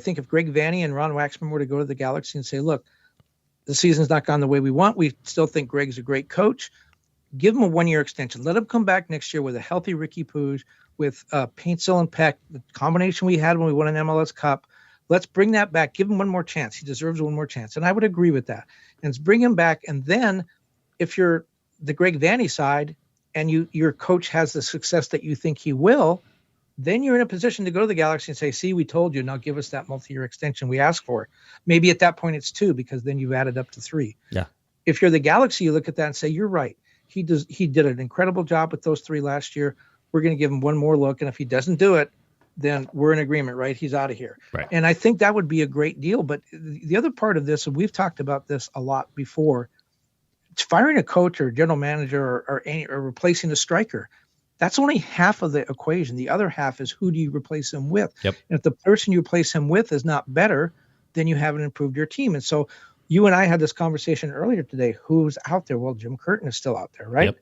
think if Greg Vanney and Ron Waxman were to go to the Galaxy and say, look, the season's not gone the way we want. We still think Greg's a great coach. Give him a 1-year extension. Let him come back next year with a healthy Ricky Pooge, with Paintsill and Peck, the combination we had when we won an MLS Cup. Let's bring that back. Give him one more chance. He deserves one more chance. And I would agree with that. And bring him back. And then if you're the Greg Vanney side and your coach has the success that you think he will, then you're in a position to go to the Galaxy and say, see, we told you, now give us that multi-year extension we asked for. Maybe at that point it's 2, because then you've added up to 3. Yeah. If you're the Galaxy, you look at that and say, you're right. He did an incredible job with those 3 last year. We're going to give him one more look. And if he doesn't do it, then we're in agreement, right? He's out of here. Right. And I think that would be a great deal. But the other part of this, and we've talked about this a lot before, it's firing a coach or general manager or replacing a striker. That's only half of the equation. The other half is, who do you replace him with? Yep. And if the person you replace him with is not better, then you haven't improved your team. And so you and I had this conversation earlier today. Who's out there? Well, Jim Curtin is still out there, right?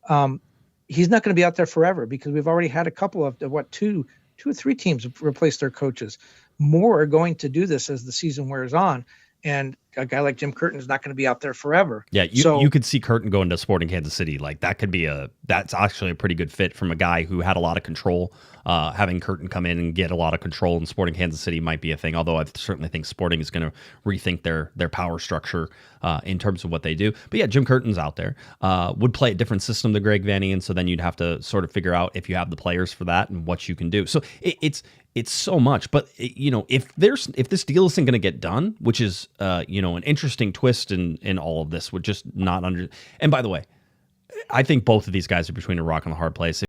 Yep. He's not going to be out there forever, because we've already had a couple of two or three teams have replaced their coaches. More are going to do this as the season wears on. And a guy like Jim Curtin is not going to be out there forever. Yeah, you could see Curtin going to Sporting Kansas City. Like, that's actually a pretty good fit from a guy who had a lot of control. Having Curtin come in and get a lot of control in Sporting Kansas City might be a thing, although I certainly think Sporting is going to rethink their power structure in terms of what they do. But yeah, Jim Curtin's out there. Would play a different system than Greg Vanney, and so then you'd have to sort of figure out if you have the players for that and what you can do. So it's so much. But if this deal isn't going to get done, which is an interesting twist in all of this, would just not under. And by the way, I think both of these guys are between a rock and a hard place.